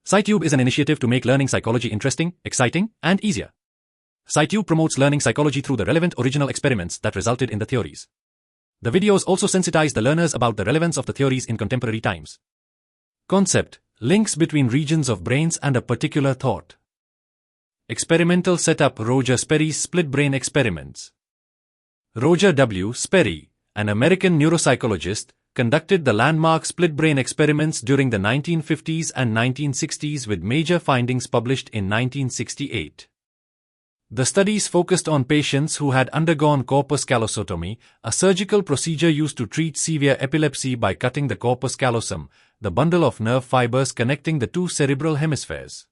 SciTube is an initiative to make learning psychology interesting, exciting, and easier. SciTube promotes learning psychology through the relevant original experiments that resulted in the theories. The videos also sensitize the learners about the relevance of the theories in contemporary times. Concept: links between regions of brains and a particular thought. Experimental setup: Roger Sperry's split brain experiments. Roger W. Sperry, an American neuropsychologist, conducted the landmark split brain experiments during the 1950s and 1960s with major findings published in 1968. The studies focused on patients who had undergone corpus callosotomy, a surgical procedure used to treat severe epilepsy by cutting the corpus callosum, the bundle of nerve fibers connecting the two cerebral hemispheres.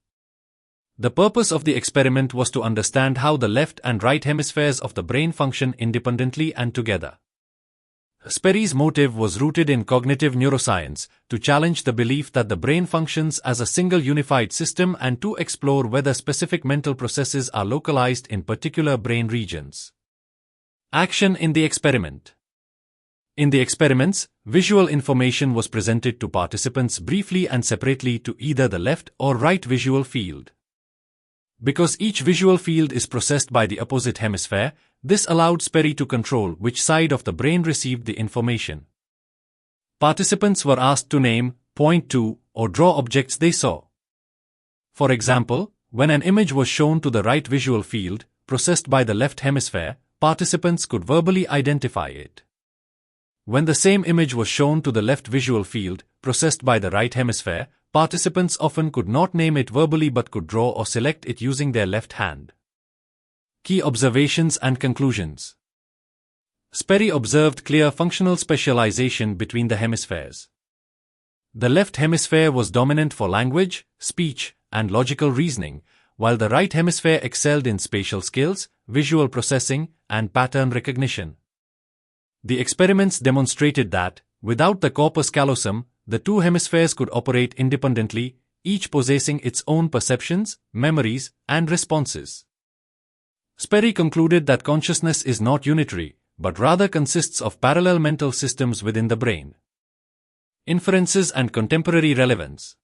The purpose of the experiment was to understand how the left and right hemispheres of the brain function independently and together. Sperry's motive was rooted in cognitive neuroscience, to challenge the belief that the brain functions as a single unified system and to explore whether specific mental processes are localized in particular brain regions. Action in the experiment. In the experiments, visual information was presented to participants briefly and separately to either the left or right visual field. Because each visual field is processed by the opposite hemisphere, this allowed Sperry to control which side of the brain received the information. Participants were asked to name, point to, or draw objects they saw. For example, when an image was shown to the right visual field, processed by the left hemisphere, participants could verbally identify it. When the same image was shown to the left visual field, processed by the right hemisphere, participants often could not name it verbally but could draw or select it using their left hand. Key observations and conclusions. Sperry observed clear functional specialization between the hemispheres. The left hemisphere was dominant for language, speech, and logical reasoning, while the right hemisphere excelled in spatial skills, visual processing, and pattern recognition. The experiments demonstrated that, without the corpus callosum, the two hemispheres could operate independently, each possessing its own perceptions, memories, and responses. Sperry concluded that consciousness is not unitary, but rather consists of parallel mental systems within the brain. Inferences and contemporary relevance.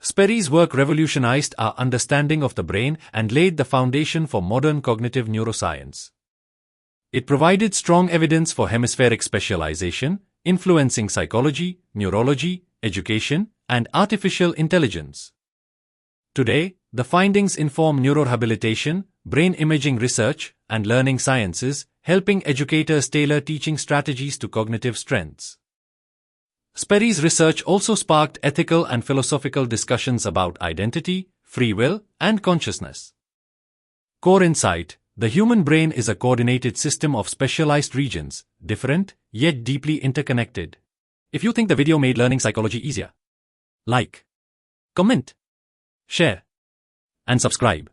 Sperry's work revolutionized our understanding of the brain and laid the foundation for modern cognitive neuroscience. It provided strong evidence for hemispheric specialization, influencing psychology, neurology, education, and artificial intelligence. Today, the findings inform neurorehabilitation, brain imaging research, and learning sciences, helping educators tailor teaching strategies to cognitive strengths. Sperry's research also sparked ethical and philosophical discussions about identity, free will, and consciousness. Core insight: the human brain is a coordinated system of specialized regions, different, yet deeply interconnected. If you think the video made learning psychology easier, like, comment, share, and subscribe.